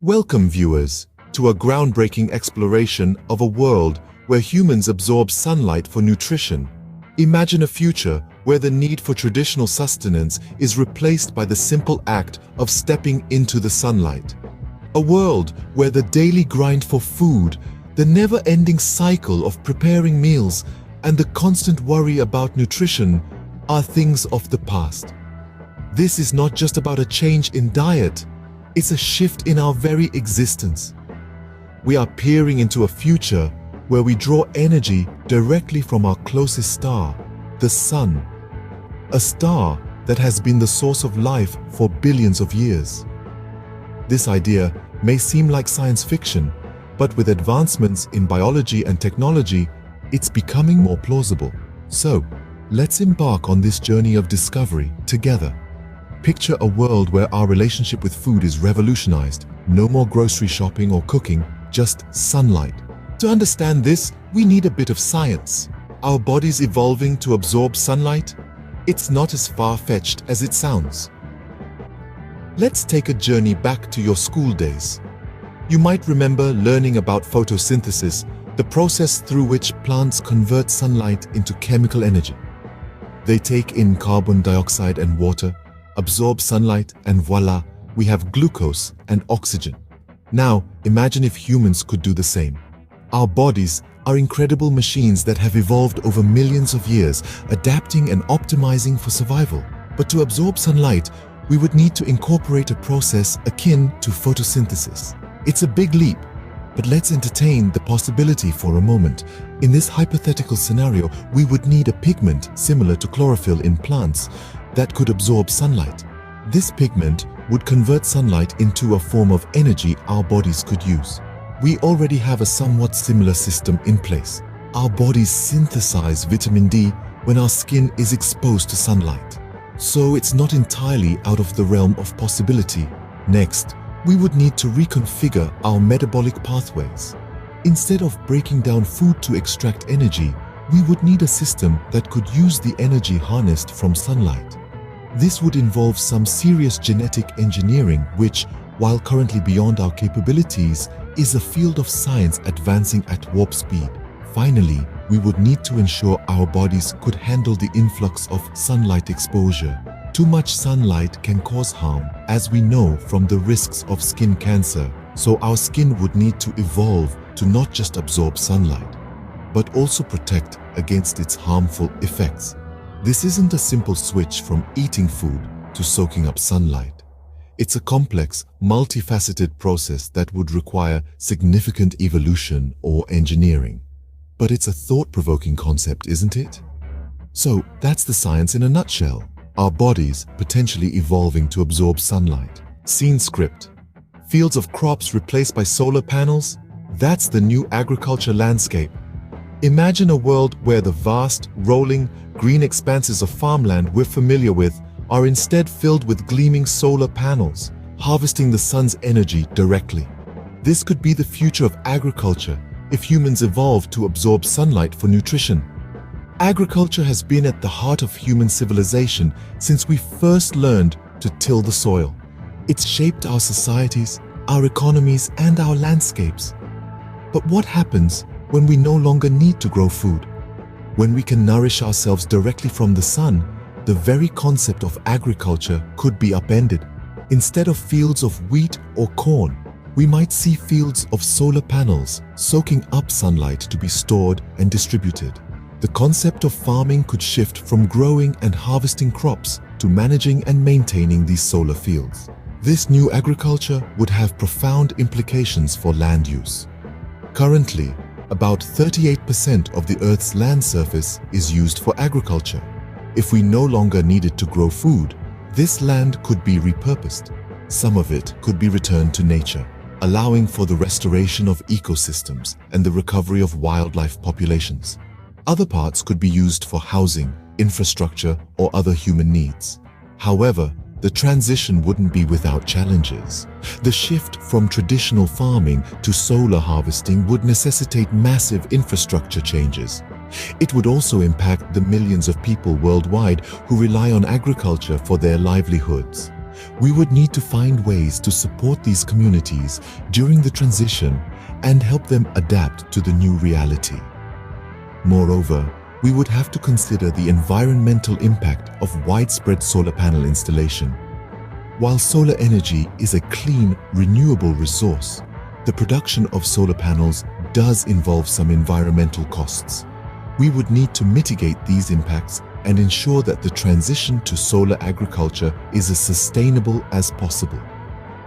Welcome, viewers, to a groundbreaking exploration of a world where humans absorb sunlight for nutrition. Imagine a future where the need for traditional sustenance is replaced by the simple act of stepping into the sunlight. A world where the daily grind for food, the never-ending cycle of preparing meals, and the constant worry about nutrition are things of the past. This is not just about a change in diet, it's a shift in our very existence. We are peering into a future where we draw energy directly from our closest star, the sun. A star that has been the source of life for billions of years. This idea may seem like science fiction, but with advancements in biology and technology, it's becoming more plausible. So, let's embark on this journey of discovery together. Picture a world where our relationship with food is revolutionized. No more grocery shopping or cooking, just sunlight. To understand this, we need a bit of science. Our bodies evolving to absorb sunlight? It's not as far-fetched as it sounds. Let's take a journey back to your school days. You might remember learning about photosynthesis, the process through which plants convert sunlight into chemical energy. They take in carbon dioxide and water, absorb sunlight, and voila, we have glucose and oxygen. Now, imagine if humans could do the same. Our bodies are incredible machines that have evolved over millions of years, adapting and optimizing for survival. But to absorb sunlight, we would need to incorporate a process akin to photosynthesis. It's a big leap, but let's entertain the possibility for a moment. In this hypothetical scenario, we would need a pigment similar to chlorophyll in plants that could absorb sunlight. This pigment would convert sunlight into a form of energy our bodies could use. We already have a somewhat similar system in place. Our bodies synthesize vitamin D when our skin is exposed to sunlight. So it's not entirely out of the realm of possibility. Next, we would need to reconfigure our metabolic pathways. Instead of breaking down food to extract energy, we would need a system that could use the energy harnessed from sunlight. This would involve some serious genetic engineering, which, while currently beyond our capabilities, is a field of science advancing at warp speed. Finally, we would need to ensure our bodies could handle the influx of sunlight exposure. Too much sunlight can cause harm, as we know from the risks of skin cancer, so our skin would need to evolve to not just absorb sunlight, but also protect against its harmful effects. This isn't a simple switch from eating food to soaking up sunlight. It's a complex, multifaceted process that would require significant evolution or engineering. But it's a thought-provoking concept, isn't it? So that's the science in a nutshell. Our bodies potentially evolving to absorb sunlight. Scene script. Fields of crops replaced by solar panels? That's the new agriculture landscape. Imagine a world where the vast, rolling, green expanses of farmland we're familiar with are instead filled with gleaming solar panels, harvesting the sun's energy directly. This could be the future of agriculture if humans evolved to absorb sunlight for nutrition. Agriculture has been at the heart of human civilization since we first learned to till the soil. It's shaped our societies, our economies, and our landscapes. But what happens when we no longer need to grow food? When we can nourish ourselves directly from the sun, the very concept of agriculture could be upended. Instead of fields of wheat or corn, we might see fields of solar panels soaking up sunlight to be stored and distributed. The concept of farming could shift from growing and harvesting crops to managing and maintaining these solar fields. This new agriculture would have profound implications for land use. Currently, about 38% of the Earth's land surface is used for agriculture. If we no longer needed to grow food, this land could be repurposed. Some of it could be returned to nature, allowing for the restoration of ecosystems and the recovery of wildlife populations. Other parts could be used for housing, infrastructure, or other human needs. However, the transition wouldn't be without challenges. The shift from traditional farming to solar harvesting would necessitate massive infrastructure changes. It would also impact the millions of people worldwide who rely on agriculture for their livelihoods. We would need to find ways to support these communities during the transition and help them adapt to the new reality. Moreover, we would have to consider the environmental impact of widespread solar panel installation. While solar energy is a clean, renewable resource, the production of solar panels does involve some environmental costs. We would need to mitigate these impacts and ensure that the transition to solar agriculture is as sustainable as possible.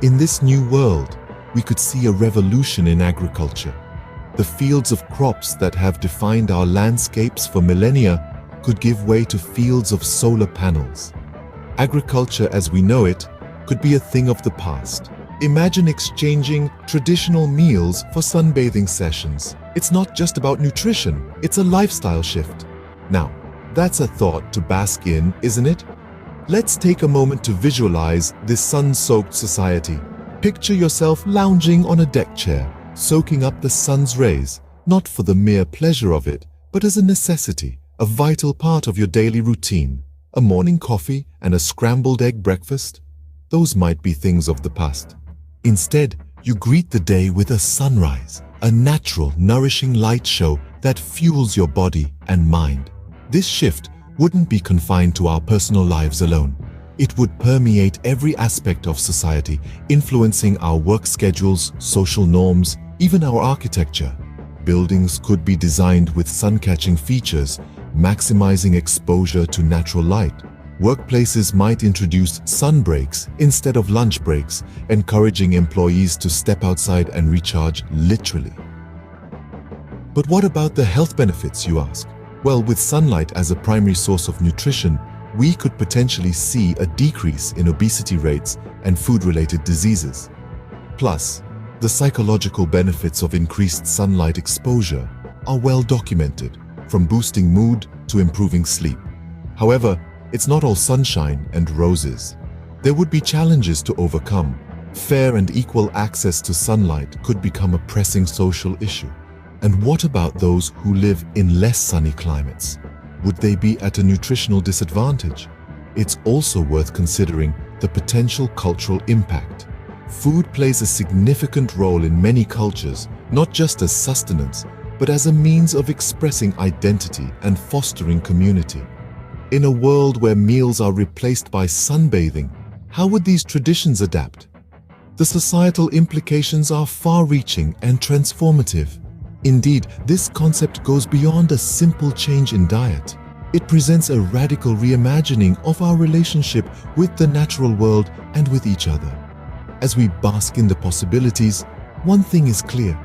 In this new world, we could see a revolution in agriculture. The fields of crops that have defined our landscapes for millennia could give way to fields of solar panels. Agriculture as we know it could be a thing of the past. Imagine exchanging traditional meals for sunbathing sessions. It's not just about nutrition, it's a lifestyle shift. Now, that's a thought to bask in, isn't it? Let's take a moment to visualize this sun-soaked society. Picture yourself lounging on a deck chair, soaking up the sun's rays, not for the mere pleasure of it, but as a necessity, a vital part of your daily routine. A morning coffee and a scrambled egg breakfast? Those might be things of the past. Instead, you greet the day with a sunrise, a natural, nourishing light show that fuels your body and mind. This shift wouldn't be confined to our personal lives alone. It would permeate every aspect of society, influencing our work schedules, social norms, even our architecture. Buildings could be designed with sun-catching features, maximizing exposure to natural light. Workplaces might introduce sun breaks instead of lunch breaks, encouraging employees to step outside and recharge literally. But what about the health benefits, you ask? Well, with sunlight as a primary source of nutrition, we could potentially see a decrease in obesity rates and food-related diseases. Plus, the psychological benefits of increased sunlight exposure are well documented, from boosting mood to improving sleep. However, it's not all sunshine and roses. There would be challenges to overcome. Fair and equal access to sunlight could become a pressing social issue. And what about those who live in less sunny climates? Would they be at a nutritional disadvantage? It's also worth considering the potential cultural impact. Food plays a significant role in many cultures, not just as sustenance, but as a means of expressing identity and fostering community. In a world where meals are replaced by sunbathing, how would these traditions adapt? The societal implications are far-reaching and transformative. Indeed, this concept goes beyond a simple change in diet. It presents a radical reimagining of our relationship with the natural world and with each other. As we bask in the possibilities, one thing is clear.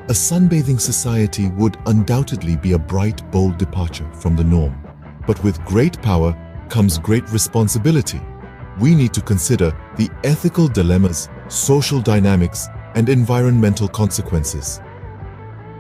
A sunbathing society would undoubtedly be a bright, bold departure from the norm. But with great power comes great responsibility. We need to consider the ethical dilemmas, social dynamics, and environmental consequences.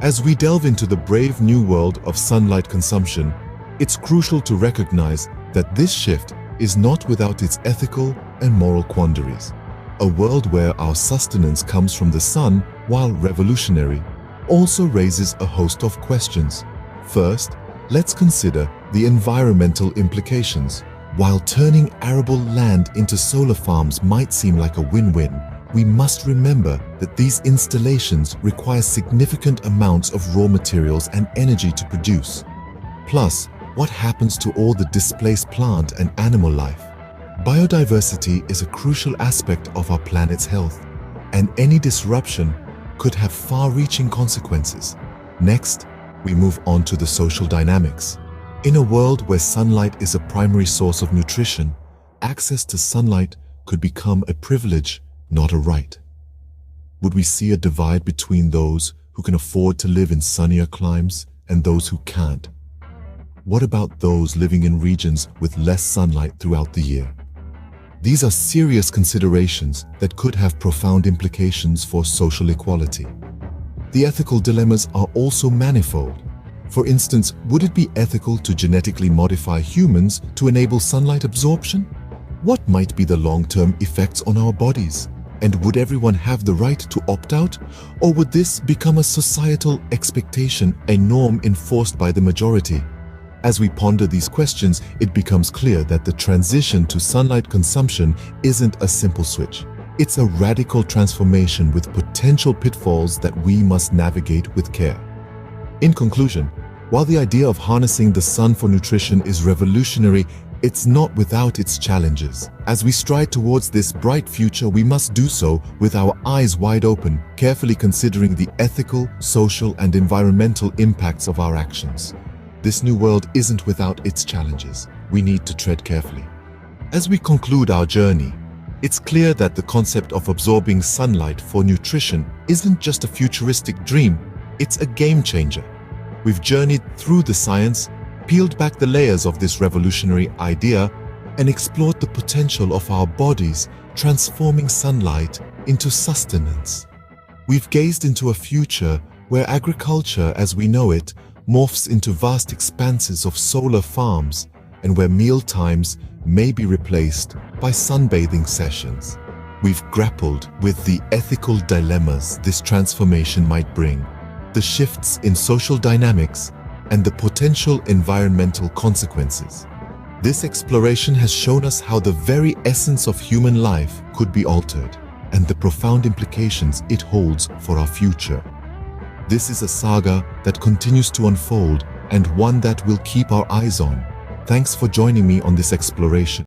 As we delve into the brave new world of sunlight consumption, it's crucial to recognize that this shift is not without its ethical and moral quandaries. A world where our sustenance comes from the sun, while revolutionary, also raises a host of questions. First, let's consider the environmental implications. While turning arable land into solar farms might seem like a win-win, we must remember that these installations require significant amounts of raw materials and energy to produce. Plus, what happens to all the displaced plant and animal life? Biodiversity is a crucial aspect of our planet's health, and any disruption could have far-reaching consequences. Next, we move on to the social dynamics. In a world where sunlight is a primary source of nutrition, access to sunlight could become a privilege, not a right. Would we see a divide between those who can afford to live in sunnier climes and those who can't? What about those living in regions with less sunlight throughout the year? These are serious considerations that could have profound implications for social equality. The ethical dilemmas are also manifold. For instance, would it be ethical to genetically modify humans to enable sunlight absorption? What might be the long-term effects on our bodies? And would everyone have the right to opt out? Or would this become a societal expectation, a norm enforced by the majority? As we ponder these questions, it becomes clear that the transition to sunlight consumption isn't a simple switch. It's a radical transformation with potential pitfalls that we must navigate with care. In conclusion, while the idea of harnessing the sun for nutrition is revolutionary, it's not without its challenges. As we stride towards this bright future, we must do so with our eyes wide open, carefully considering the ethical, social, and environmental impacts of our actions. This new world isn't without its challenges. We need to tread carefully. As we conclude our journey, it's clear that the concept of absorbing sunlight for nutrition isn't just a futuristic dream, it's a game changer. We've journeyed through the science, peeled back the layers of this revolutionary idea, and explored the potential of our bodies transforming sunlight into sustenance. We've gazed into a future where agriculture as we know it morphs into vast expanses of solar farms and where meal times may be replaced by sunbathing sessions. We've grappled with the ethical dilemmas this transformation might bring, the shifts in social dynamics, and the potential environmental consequences. This exploration has shown us how the very essence of human life could be altered and the profound implications it holds for our future. This is a saga that continues to unfold and one that we'll keep our eyes on. Thanks for joining me on this exploration.